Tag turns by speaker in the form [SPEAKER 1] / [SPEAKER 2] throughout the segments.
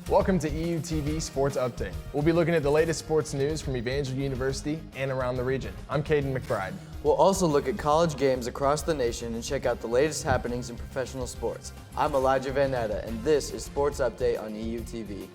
[SPEAKER 1] Welcome to EUTV Sports Update. We'll be looking at the latest sports news from Evangel University and around the region. I'm Caden McBride.
[SPEAKER 2] We'll also look at college games across the nation and check out the latest happenings in professional sports. I'm Elijah Van Netta, and this is Sports Update on EUTV.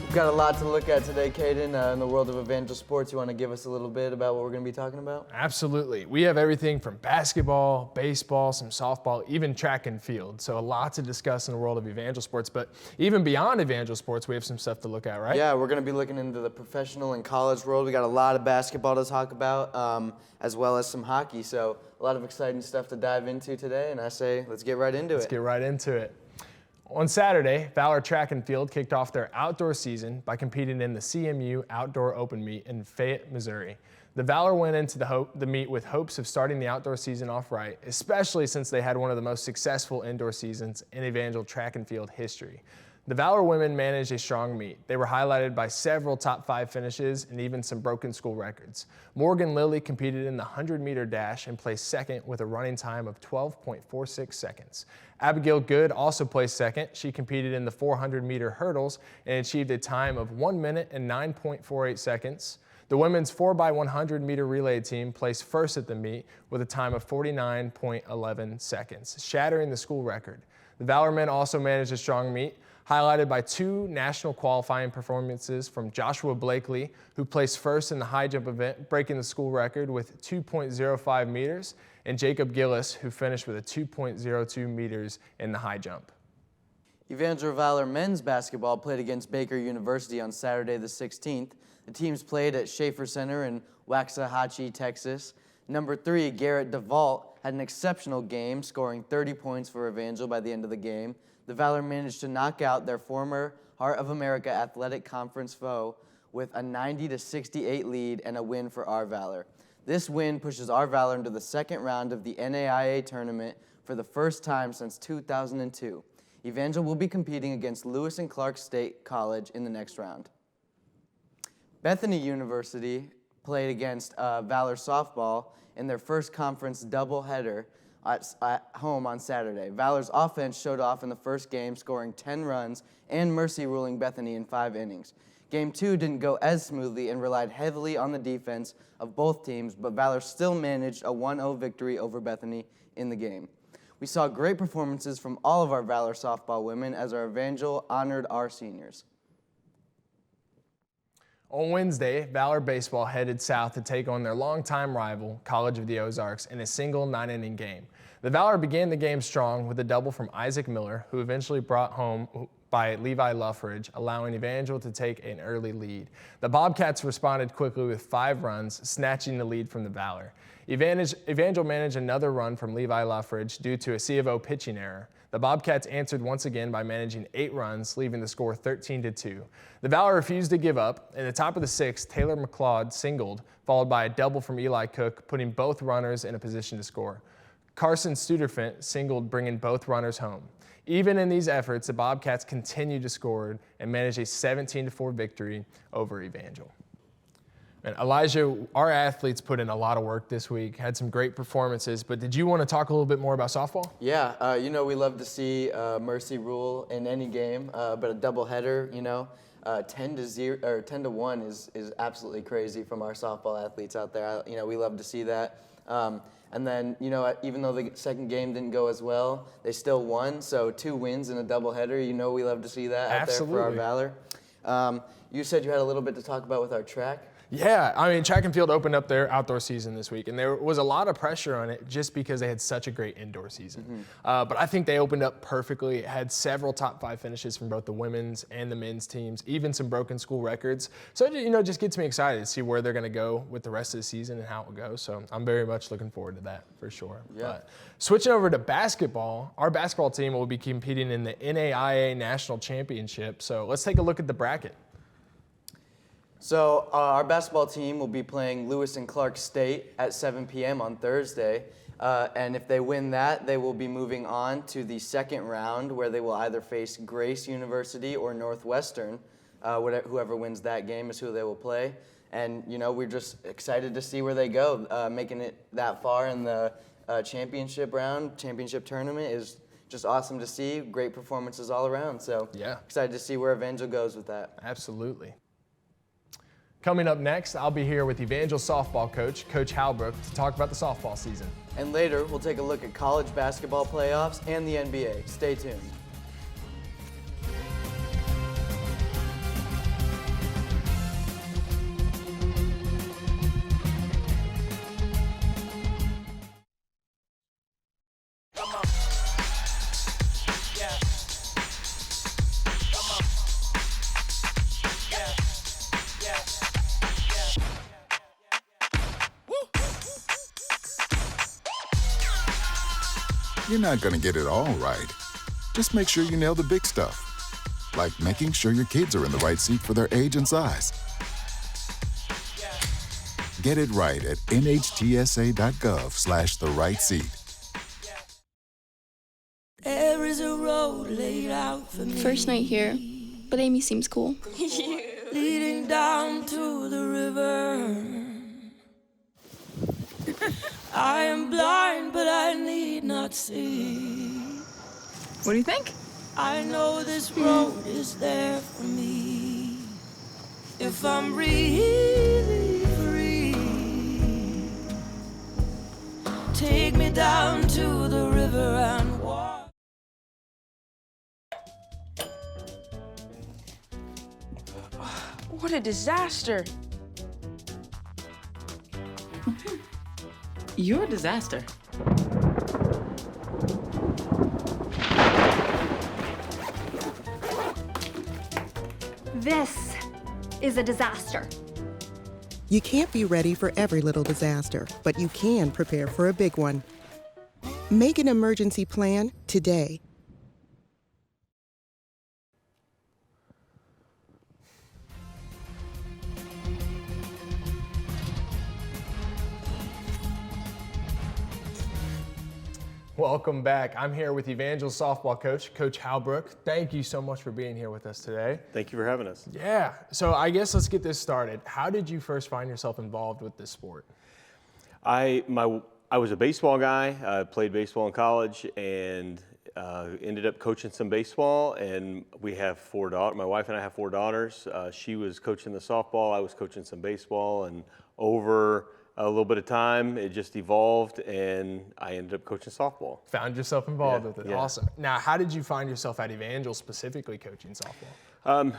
[SPEAKER 2] We've got a lot to look at today, Caden, in the world of Evangel sports. You want to give us a little bit about what we're going to be talking about?
[SPEAKER 1] Absolutely. We have everything from basketball, baseball, some softball, even track and field. So a lot to discuss in the world of Evangel sports. But even beyond Evangel sports, we have some stuff to look at, right?
[SPEAKER 2] Yeah, we're going to be looking into the professional and college world. We got a lot of basketball to talk about, as well as some hockey. So a lot of exciting stuff to dive into today. And I say, let's get right into it.
[SPEAKER 1] Let's get right into it. On Saturday, Valor Track and Field kicked off their outdoor season by competing in the CMU Outdoor Open Meet in Fayette, Missouri. The Valor went into the meet with hopes of starting the outdoor season off right, especially since they had one of the most successful indoor seasons in Evangel Track and Field history. The Valor women managed a strong meet. They were highlighted by several top 5 finishes and even some broken school records. Morgan Lilly competed in the 100-meter dash and placed second with a running time of 12.46 seconds. Abigail Good also placed second. She competed in the 400-meter hurdles and achieved a time of 1 minute and 9.48 seconds. The women's 4x100-meter relay team placed first at the meet with a time of 49.11 seconds, shattering the school record. The Valor men also managed a strong meet, highlighted by 2 national qualifying performances from Joshua Blakely, who placed first in the high jump event, breaking the school record with 2.05 meters, and Jacob Gillis, who finished with a 2.02 meters in the high jump.
[SPEAKER 2] Evangel Valor men's basketball played against Baker University on Saturday the 16th. The teams played at Schaefer Center in Waxahachie, Texas. Number 3, Garrett DeVault, had an exceptional game, scoring 30 points for Evangel by the end of the game. The Valor managed to knock out their former Heart of America Athletic Conference foe with a 90-68 lead and a win for our Valor. This win pushes our Valor into the second round of the NAIA tournament for the first time since 2002. Evangel will be competing against Lewis and Clark State College in the next round. Bethany University played against Valor softball in their first conference doubleheader at home on Saturday. Valor's offense showed off in the first game, scoring 10 runs and mercy ruling Bethany in 5 innings. Game 2 didn't go as smoothly and relied heavily on the defense of both teams, but Valor still managed a 1-0 victory over Bethany in the game. We saw great performances from all of our Valor softball women as our Evangel honored our seniors.
[SPEAKER 1] On Wednesday, Valor Baseball headed south to take on their longtime rival, College of the Ozarks, in a single 9-inning game. The Valor began the game strong with a double from Isaac Miller, who eventually brought home by Levi Luffridge, allowing Evangel to take an early lead. The Bobcats responded quickly with 5 runs, snatching the lead from the Valor. Evangel managed another run from Levi Luffridge due to a C of O pitching error. The Bobcats answered once again by managing 8 runs, leaving the score 13-2. The Valor refused to give up. In the top of the 6th, Taylor McLeod singled, followed by a double from Eli Cook, putting both runners in a position to score. Carson Studerfint singled, bringing both runners home. Even in these efforts, the Bobcats continued to score and managed a 17-4 victory over Evangel. And Elijah, our athletes put in a lot of work this week, had some great performances, but did you want to talk a little bit more about softball?
[SPEAKER 2] Yeah, we love to see mercy rule in any game, but a doubleheader, 10-0 or 10-1 is absolutely crazy from our softball athletes out there. We love to see that. And then, even though the second game didn't go as well, they still won. So 2 wins in a doubleheader. We love to see that out there for our Valor. You said you had a little bit to talk about with our track.
[SPEAKER 1] Yeah, I mean, track and field opened up their outdoor season this week, and there was a lot of pressure on it just because they had such a great indoor season. But I think they opened up perfectly. It had several top 5 finishes from both the women's and the men's teams, even some broken school records. So, it just gets me excited to see where they're going to go with the rest of the season and how it will go. So I'm very much looking forward to that for sure.
[SPEAKER 2] Yeah.
[SPEAKER 1] But switching over to basketball, our basketball team will be competing in the NAIA National Championship. So let's take a look at the bracket.
[SPEAKER 2] So our basketball team will be playing Lewis and Clark State at 7 p.m. on Thursday. And if they win that, they will be moving on to the second round where they will either face Grace University or Northwestern. Whoever wins that game is who they will play. And, we're just excited to see where they go. Making it that far in the championship tournament is just awesome to see. Great performances all around. So
[SPEAKER 1] yeah,
[SPEAKER 2] excited to see where Evangel goes with that.
[SPEAKER 1] Absolutely. Coming up next, I'll be here with Evangel softball coach, Coach Halbrook, to talk about the softball season.
[SPEAKER 2] And later, we'll take a look at college basketball playoffs and the NBA. Stay tuned.
[SPEAKER 3] You're not going to get it all right. Just make sure you nail the big stuff, like making sure your kids are in the right seat for their age and size. Get it right at nhtsa.gov/the-right-seat.
[SPEAKER 4] There is a road laid out for me.
[SPEAKER 5] First night here, but Amy seems cool.
[SPEAKER 4] Leading down to the river. I am blind, but I need not see.
[SPEAKER 5] What do you think?
[SPEAKER 4] I know this road is there for me. If I'm really free, take me down to the river and walk.
[SPEAKER 6] What a disaster.
[SPEAKER 7] You're a disaster.
[SPEAKER 8] This is a disaster.
[SPEAKER 9] You can't be ready for every little disaster, but you can prepare for a big one. Make an emergency plan today.
[SPEAKER 1] Welcome back. I'm here with Evangel softball coach, Coach Halbrook. Thank you so much for being here with us today.
[SPEAKER 10] Thank you for having us.
[SPEAKER 1] Yeah, so I guess let's get this started. How did you first find yourself involved with this sport?
[SPEAKER 10] I was a baseball guy. I played baseball in college and ended up coaching some baseball. And we have 4 daughters. My wife and I have 4 daughters. She was coaching the softball. I was coaching some baseball. And over a little bit of time, it just evolved, and I ended up coaching softball.
[SPEAKER 1] Found yourself involved with it.
[SPEAKER 10] Yeah.
[SPEAKER 1] Awesome. Now, how did you find yourself at Evangel specifically coaching softball?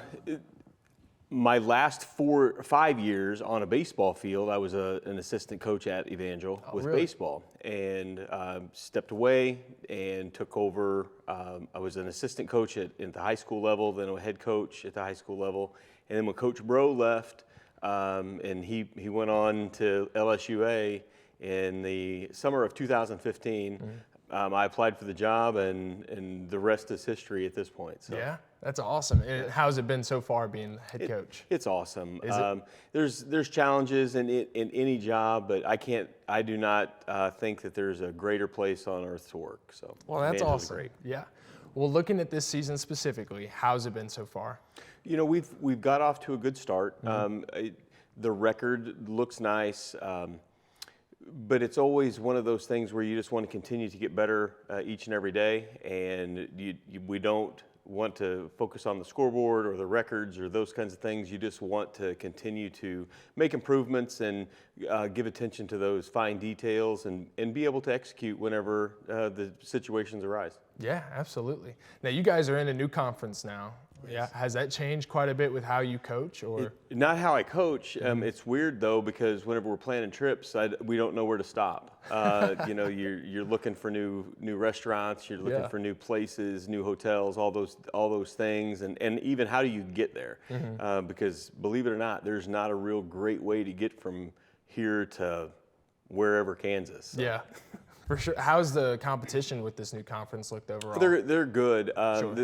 [SPEAKER 10] My last 4 or 5 years on a baseball field, I was an assistant coach at Evangel with
[SPEAKER 1] really?
[SPEAKER 10] baseball, and stepped away and took over. I was an assistant coach at the high school level, then a head coach at the high school level, and then when Coach Bro left, and he went on to LSUA in the summer of 2015. I applied for the job, and the rest is history at this point. So.
[SPEAKER 1] Yeah, that's awesome. And how's it been so far being head coach?
[SPEAKER 10] It's awesome.
[SPEAKER 1] Is it?
[SPEAKER 10] There's challenges in any job, but I do not think that there's a greater place on earth to work. So
[SPEAKER 1] Well, that's
[SPEAKER 10] Evangel's
[SPEAKER 1] awesome.
[SPEAKER 10] great.
[SPEAKER 1] Yeah. Well, looking at this season specifically, how's it been so far?
[SPEAKER 10] You know, we've got off to a good start. The record looks nice, but it's always one of those things where you just want to continue to get better each and every day, and we don't want to focus on the scoreboard or the records or those kinds of things. You just want to continue to make improvements and give attention to those fine details and be able to execute whenever the situations arise.
[SPEAKER 1] Yeah, absolutely. Now, you guys are in a new conference now. Yeah. Has that changed quite a bit with how you coach, or?
[SPEAKER 10] Not how I coach. It's weird though, because whenever we're planning trips, we don't know where to stop. You're looking for new restaurants, you're looking for new places, new hotels, all those things, and even how do you get there? Because believe it or not, there's not a real great way to get from here to wherever Kansas. So.
[SPEAKER 1] Yeah. For sure. How's the competition with this new conference looked overall?
[SPEAKER 10] They're good.
[SPEAKER 1] Sure.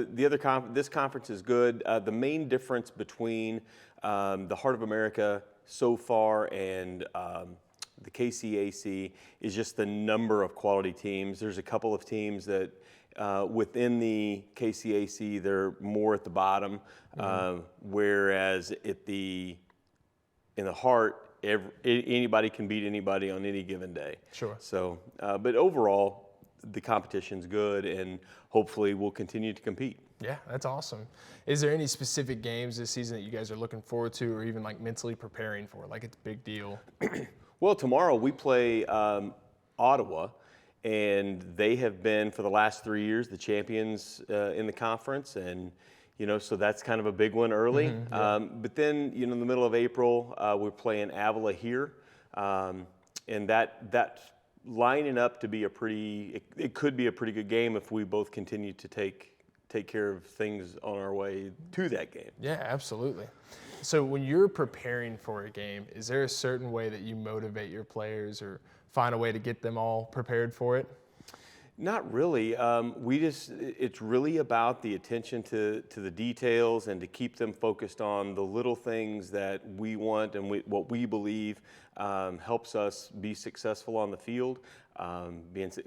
[SPEAKER 10] This conference is good. The main difference between the Heart of America so far and the KCAC is just the number of quality teams. There's a couple of teams that within the KCAC they're more at the bottom, whereas in the Heart, anybody can beat anybody on any given day.
[SPEAKER 1] Sure.
[SPEAKER 10] So, but overall, the competition's good, and hopefully we'll continue to compete.
[SPEAKER 1] Yeah, that's awesome. Is there any specific games this season that you guys are looking forward to, or even like mentally preparing for? Like it's a big deal.
[SPEAKER 10] Well, tomorrow we play Ottawa, and they have been for the last 3 years the champions in the conference, and so that's kind of a big one early. But then, in the middle of April, we're playing Avila here, and that lining up to be it could be a pretty good game if we both continue to take care of things on our way to that game.
[SPEAKER 1] Yeah, absolutely. So when you're preparing for a game, is there a certain way that you motivate your players or find a way to get them all prepared for it?
[SPEAKER 10] Not really. It's really about the attention to the details and to keep them focused on the little things that we want and what we believe helps us be successful on the field.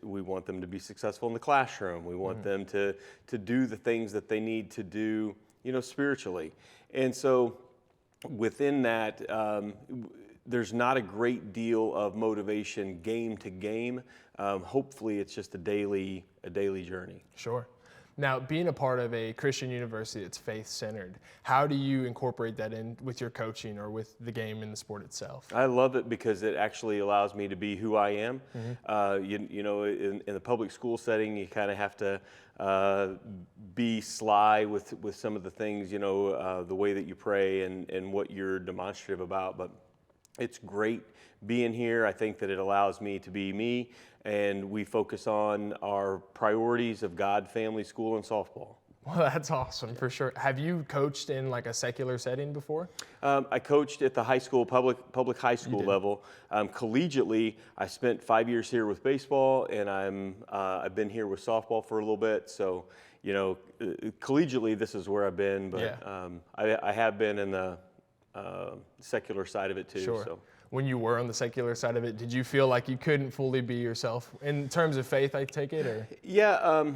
[SPEAKER 10] We want them to be successful in the classroom. We want them to do the things that they need to do, spiritually. And so within that, there's not a great deal of motivation game to game. Hopefully it's just a daily journey.
[SPEAKER 1] Sure. Now, being a part of a Christian university that's faith-centered, how do you incorporate that in with your coaching or with the game and the sport itself?
[SPEAKER 10] I love it because it actually allows me to be who I am. In the public school setting, you kind of have to be sly with some of the things, the way that you pray and what you're demonstrative about. But it's great being here. I think that it allows me to be me, and we focus on our priorities of God, family, school, and softball.
[SPEAKER 1] Well, that's awesome, for sure. Have you coached in like a secular setting before?
[SPEAKER 10] I coached at the high school, public high school level. Collegiately, I spent 5 years here with baseball, and I've been here with softball for a little bit. So, collegiately, this is where I've been. But I have been in the secular side of it too.
[SPEAKER 1] Sure.
[SPEAKER 10] So.
[SPEAKER 1] When you were on the secular side of it, did you feel like you couldn't fully be yourself in terms of faith, I take it? Or?
[SPEAKER 10] Yeah,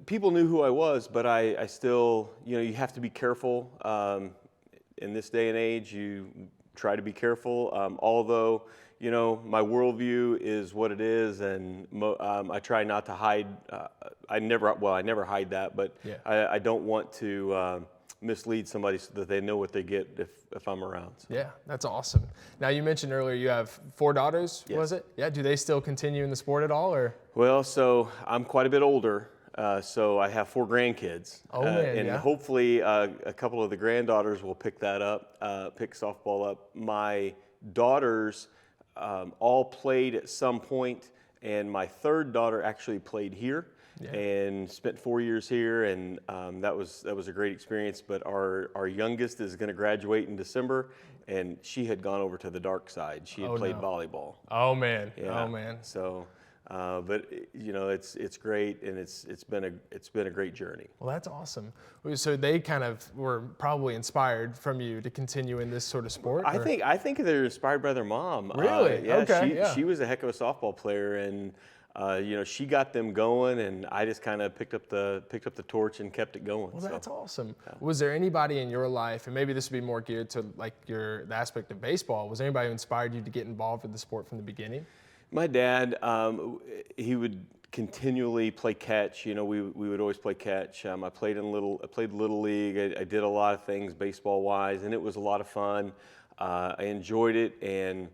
[SPEAKER 10] people knew who I was, but I still, you have to be careful. In this day and age, you try to be careful. Although, my worldview is what it is, and I try not to hide. I never hide that, but I don't want to mislead somebody so that they know what they get if I'm around. So.
[SPEAKER 1] Yeah, that's awesome. Now, you mentioned earlier you have 4 daughters, was it? Yeah, do they still continue in the sport at all? Or?
[SPEAKER 10] Well, so I'm quite a bit older, so I have 4 grandkids.
[SPEAKER 1] Oh, man,
[SPEAKER 10] and hopefully a couple of the granddaughters will pick that up, pick softball up. My daughters all played at some point, and my third daughter actually played here. And spent 4 years here, and that was a great experience. But our youngest is going to graduate in December, and she had gone over to the dark side. She had played volleyball.
[SPEAKER 1] Oh man!
[SPEAKER 10] Yeah.
[SPEAKER 1] Oh man!
[SPEAKER 10] So, but it's great, and it's been a great journey.
[SPEAKER 1] Well, that's awesome. So they kind of were probably inspired from you to continue in this sort of sport.
[SPEAKER 10] I think they're inspired by their mom.
[SPEAKER 1] Really?
[SPEAKER 10] She was a heck of a softball player, and. She got them going, and I just kind of picked up the torch and kept it going.
[SPEAKER 1] Well, that's awesome. Yeah. Was there anybody in your life, and maybe this would be more geared to like the aspect of baseball, was there anybody who inspired you to get involved with the sport from the beginning?
[SPEAKER 10] My dad, he would continually play catch. We would always play catch. I played little league. I did a lot of things baseball wise, and it was a lot of fun. I enjoyed it, and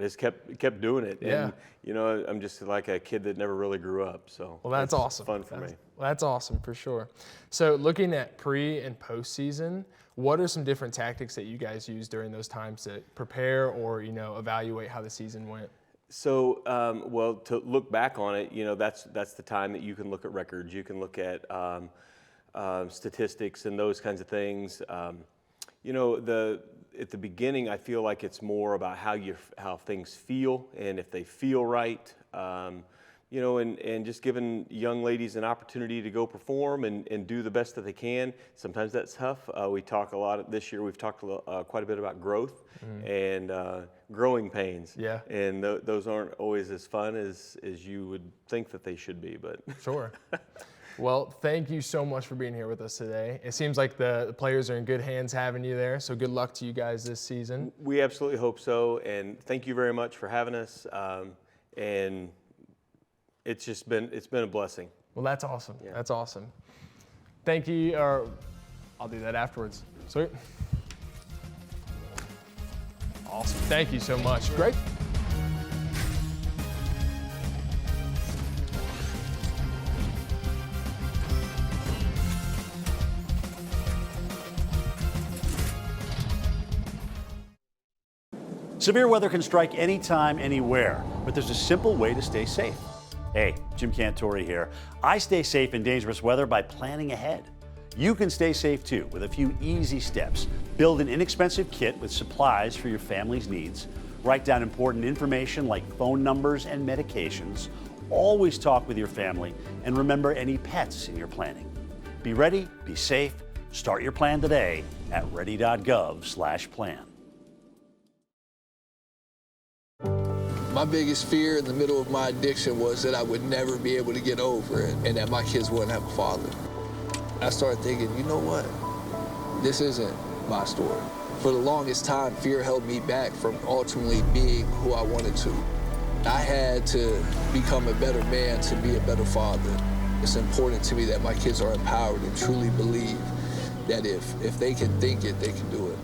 [SPEAKER 10] I just kept doing it.
[SPEAKER 1] Yeah.
[SPEAKER 10] And, you know, I'm just like a kid that never really grew up. So
[SPEAKER 1] well, that's awesome.
[SPEAKER 10] Fun for me.
[SPEAKER 1] Well, that's awesome for sure. So looking at pre and postseason, what are some different tactics that you guys use during those times to prepare or, you know, evaluate how the season went?
[SPEAKER 10] So, well, to look back on it, you know, that's the time that you can look at records. You can look at statistics and those kinds of things. You know, at the beginning, I feel like it's more about how things feel and if they feel right. You know, and just giving young ladies an opportunity to go perform and do the best that they can. Sometimes that's tough. We talk a lot this year. We've talked quite a bit about growth and growing pains.
[SPEAKER 1] Yeah.
[SPEAKER 10] And those aren't always as fun as you would think that they should be. But
[SPEAKER 1] sure. Well, thank you so much for being here with us today. It seems like the players are in good hands having you there, so good luck to you guys this season.
[SPEAKER 10] We absolutely hope so, and thank you very much for having us. And it's been a blessing.
[SPEAKER 1] Well, that's awesome.
[SPEAKER 10] Yeah.
[SPEAKER 1] That's awesome. Thank you. Or I'll do that afterwards. Sweet. Awesome. Thank you so much. Great.
[SPEAKER 7] Severe weather can strike anytime, anywhere, but there's a simple way to stay safe. Hey, Jim Cantore here. I stay safe in dangerous weather by planning ahead. You can stay safe too with a few easy steps. Build an inexpensive kit with supplies for your family's needs. Write down important information like phone numbers and medications. Always talk with your family and remember any pets in your planning. Be ready, be safe. Start your plan today at ready.gov/plan.
[SPEAKER 11] My biggest fear in the middle of my addiction was that I would never be able to get over it and that my kids wouldn't have a father. I started thinking, you know what? This isn't my story. For the longest time, fear held me back from ultimately being who I wanted to. I had to become a better man to be a better father. It's important to me that my kids are empowered and truly believe that if they can think it, they can do it.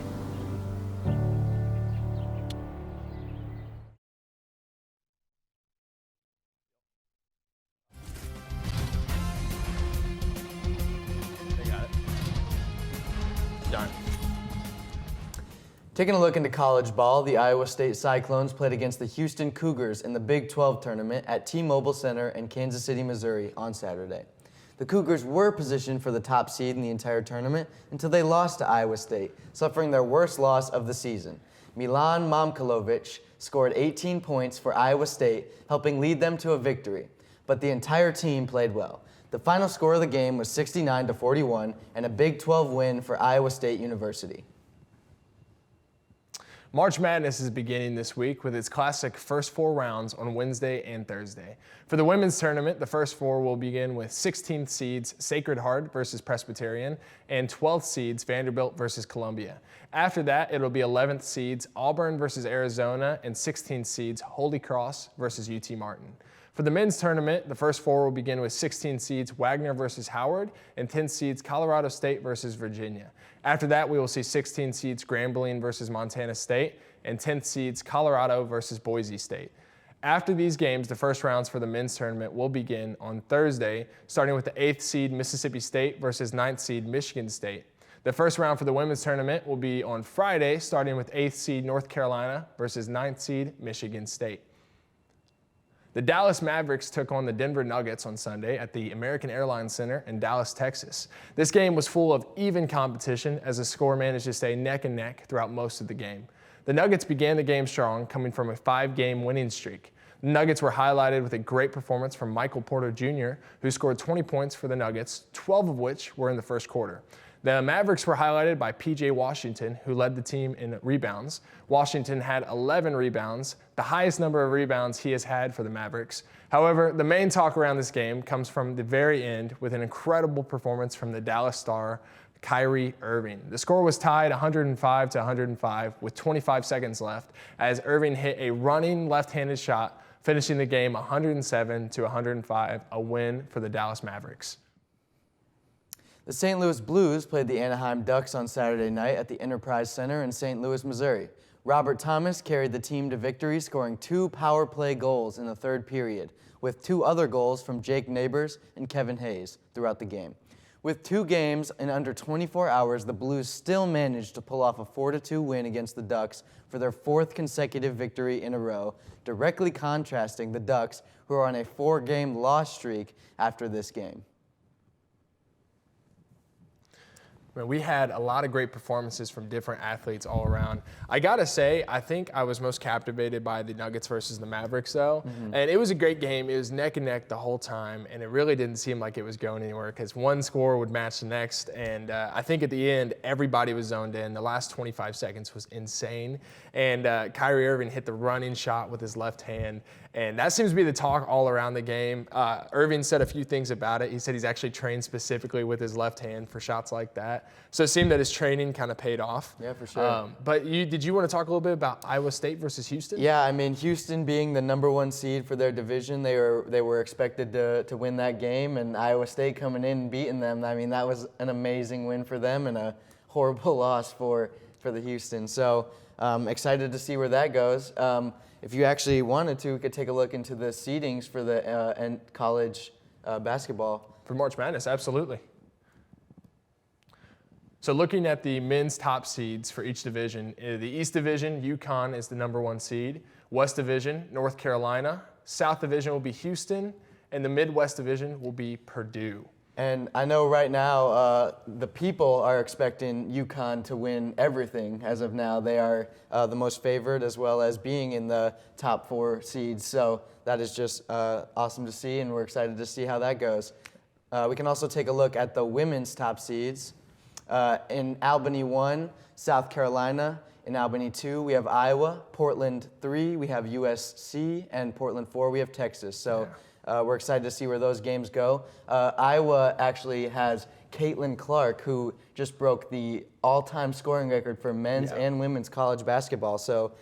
[SPEAKER 2] Taking a look into college ball, the Iowa State Cyclones played against the Houston Cougars in the Big 12 tournament at T-Mobile Center in Kansas City, Missouri on Saturday. The Cougars were positioned for the top seed in the entire tournament until they lost to Iowa State, suffering their worst loss of the season. Milan Momcilovic scored 18 points for Iowa State, helping lead them to a victory. But the entire team played well. The final score of the game was 69-41 and a Big 12 win for Iowa State University.
[SPEAKER 1] March Madness is beginning this week with its classic first four rounds on Wednesday and Thursday. For the women's tournament, the first four will begin with 16th seeds Sacred Heart versus Presbyterian and 12th seeds Vanderbilt versus Columbia. After that, it'll be 11th seeds Auburn versus Arizona and 16th seeds Holy Cross versus UT Martin. For the men's tournament, the first four will begin with 16 seeds Wagner versus Howard and 10 seeds Colorado State versus Virginia. After that, we will see 16 seeds Grambling versus Montana State and 10th seeds Colorado versus Boise State. After these games, the first rounds for the men's tournament will begin on Thursday, starting with the 8th seed Mississippi State versus 9th seed Michigan State. The first round for the women's tournament will be on Friday, starting with 8th seed North Carolina versus 9th seed Michigan State. The Dallas Mavericks took on the Denver Nuggets on Sunday at the American Airlines Center in Dallas, Texas. This game was full of even competition as the score managed to stay neck and neck throughout most of the game. The Nuggets began the game strong, coming from a 5-game winning streak. The Nuggets were highlighted with a great performance from Michael Porter Jr., who scored 20 points for the Nuggets, 12 of which were in the first quarter. The Mavericks were highlighted by P.J. Washington, who led the team in rebounds. Washington had 11 rebounds, the highest number of rebounds he has had for the Mavericks. However, the main talk around this game comes from the very end with an incredible performance from the Dallas star, Kyrie Irving. The score was tied 105-105 with 25 seconds left as Irving hit a running left-handed shot, finishing the game 107-105, a win for the Dallas Mavericks.
[SPEAKER 2] The St. Louis Blues played the Anaheim Ducks on Saturday night at the Enterprise Center in St. Louis, Missouri. Robert Thomas carried the team to victory, scoring 2 power play goals in the third period, with 2 other goals from Jake Neighbors and Kevin Hayes throughout the game. With 2 games in under 24 hours, the Blues still managed to pull off a 4-2 win against the Ducks for their 4th consecutive victory in a row, directly contrasting the Ducks, who are on a 4-game loss streak after this game.
[SPEAKER 1] We had a lot of great performances from different athletes all around. I gotta say, I think I was most captivated by the Nuggets versus the Mavericks, though. And it was a great game. It was neck and neck the whole time, and it really didn't seem like it was going anywhere because one score would match the next. And I think at the end, everybody was zoned in. The last 25 seconds was insane. And Kyrie Irving hit the running shot with his left hand, and that seems to be the talk all around the game. Irving said a few things about it. He said he's actually trained specifically with his left hand for shots like that. So it seemed that his training kind of paid off.
[SPEAKER 2] Yeah, for sure.
[SPEAKER 1] But did you want to talk a little bit about Iowa State versus Houston?
[SPEAKER 2] Yeah, I mean, Houston being the #1 seed for their division, they were expected to win that game, and Iowa State coming in and beating them. I mean, that was an amazing win for them and a horrible loss for the Houston. So excited to see where that goes. If you actually wanted to, we could take a look into the seedings for the college basketball.
[SPEAKER 1] For March Madness, absolutely. So looking at the men's top seeds for each division, the East Division, UConn is the #1 seed. West Division, North Carolina. South Division will be Houston, and the Midwest Division will be Purdue.
[SPEAKER 2] And I know right now the people are expecting UConn to win everything as of now. They are the most favored as well as being in the top 4 seeds. So that is just awesome to see, and we're excited to see how that goes. We can also take a look at the women's top seeds. In Albany 1, South Carolina. In Albany 2, we have Iowa. Portland 3, we have USC. And Portland 4, we have Texas. So we're excited to see where those games go. Iowa actually has Caitlin Clark, who just broke the all-time scoring record for men's and women's college basketball. So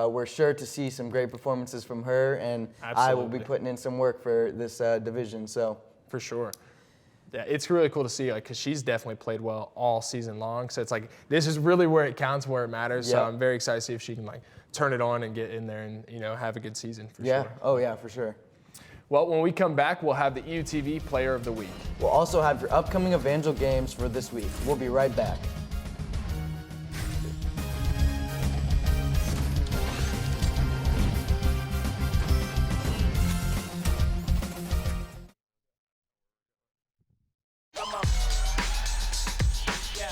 [SPEAKER 2] we're sure to see some great performances from her, and I will be putting in some work for this division. So
[SPEAKER 1] for sure. Yeah, it's really cool to see, like, because she's definitely played well all season long. So it's like, this is really where it counts, where it matters.
[SPEAKER 2] Yep.
[SPEAKER 1] So I'm very excited to see if she can, like, turn it on and get in there and, have a good season for sure.
[SPEAKER 2] Oh, yeah, for sure.
[SPEAKER 1] Well, when we come back, we'll have the EUTV Player of the Week.
[SPEAKER 2] We'll also have your upcoming Evangel games for this week. We'll be right back.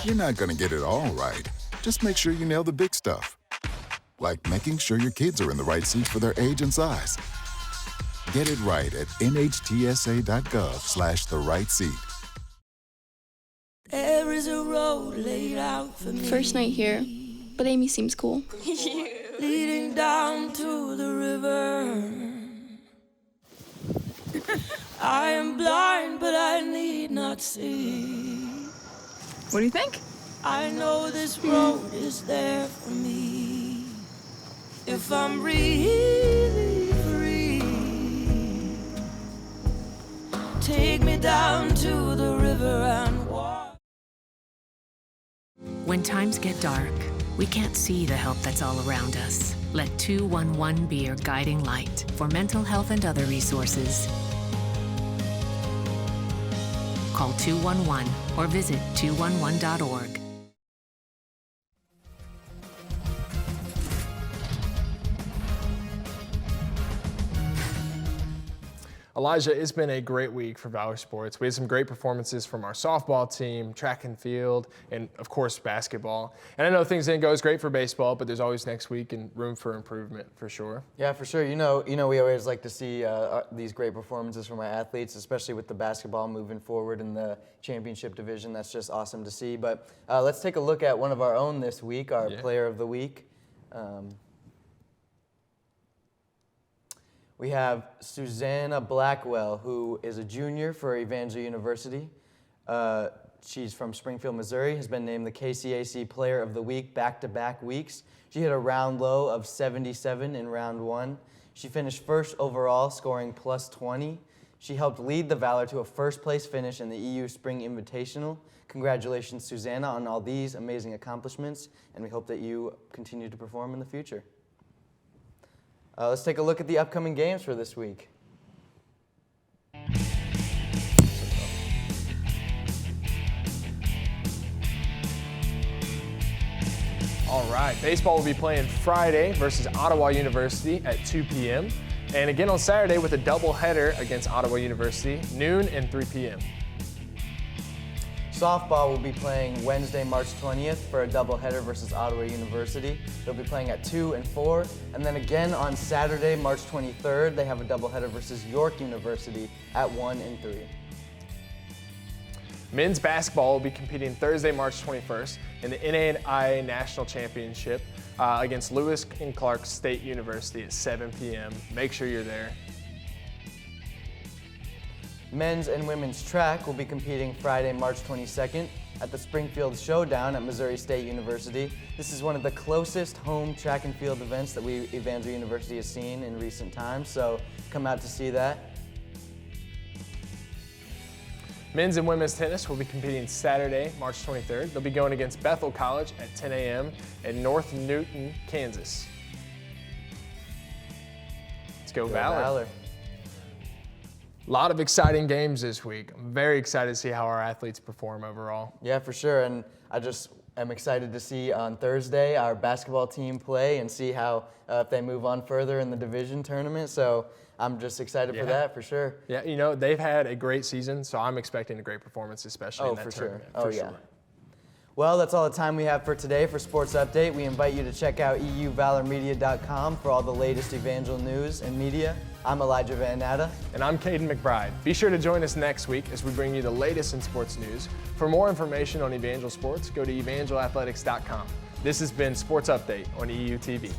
[SPEAKER 3] You're not going to get it all right. Just make sure you nail the big stuff. Like making sure your kids are in the right seat for their age and size. Get it right at nhtsa.gov/the right seat.
[SPEAKER 4] There is a road laid out for me.
[SPEAKER 5] First night here, but Amy seems cool.
[SPEAKER 4] Leading down to the river. I am blind, but I need not see.
[SPEAKER 6] What do you think?
[SPEAKER 4] I know this road is there for me. If I'm really free, take me down to the river and walk.
[SPEAKER 12] When times get dark, we can't see the help that's all around us. Let 211 be your guiding light for mental health and other resources. Call 211 or visit 211.org.
[SPEAKER 1] Elijah, it's been a great week for Valor Sports. We had some great performances from our softball team, track and field, and of course basketball. And I know things didn't go as great for baseball, but there's always next week and room for improvement for sure.
[SPEAKER 2] Yeah, for sure. We always like to see these great performances from our athletes, especially with the basketball moving forward in the championship division. That's just awesome to see. But let's take a look at one of our own this week, our Player of the Week. We have Susanna Blackwell, who is a junior for Evangel University. She's from Springfield, Missouri, has been named the KCAC Player of the Week back-to-back weeks. She hit a round low of 77 in round 1. She finished first overall, scoring plus 20. She helped lead the Valor to a first-place finish in the EU Spring Invitational. Congratulations, Susanna, on all these amazing accomplishments, and we hope that you continue to perform in the future. Let's take a look at the upcoming games for this week.
[SPEAKER 1] All right, baseball will be playing Friday versus Ottawa University at 2 p.m. and again on Saturday with a doubleheader against Ottawa University, noon and 3 p.m.
[SPEAKER 2] Softball will be playing Wednesday, March 20th for a doubleheader versus Ottawa University. They'll be playing at 2 and 4, and then again on Saturday, March 23rd, they have a doubleheader versus York University at 1 and 3.
[SPEAKER 1] Men's basketball will be competing Thursday, March 21st in the NAIA National Championship against Lewis and Clark State University at 7 p.m. Make sure you're there.
[SPEAKER 2] Men's and women's track will be competing Friday, March 22nd at the Springfield Showdown at Missouri State University. This is one of the closest home track and field events that Evangel University has seen in recent times, so come out to see that.
[SPEAKER 1] Men's and women's tennis will be competing Saturday, March 23rd. They'll be going against Bethel College at 10 a.m. in North Newton, Kansas. Let's go Valor. A lot of exciting games this week. I'm very excited to see how our athletes perform overall.
[SPEAKER 2] Yeah, for sure, and I just am excited to see on Thursday our basketball team play and see how if they move on further in the division tournament. So I'm just excited for that, for sure.
[SPEAKER 1] Yeah, you know, they've had a great season, so I'm expecting a great performance, especially in that tournament.
[SPEAKER 2] For sure. Well, that's all the time we have for today for Sports Update. We invite you to check out euvalormedia.com for all the latest Evangel news and media. I'm Elijah Van Natta.
[SPEAKER 1] And I'm Caden McBride. Be sure to join us next week as we bring you the latest in sports news. For more information on Evangel Sports, go to evangelathletics.com. This has been Sports Update on EUTV.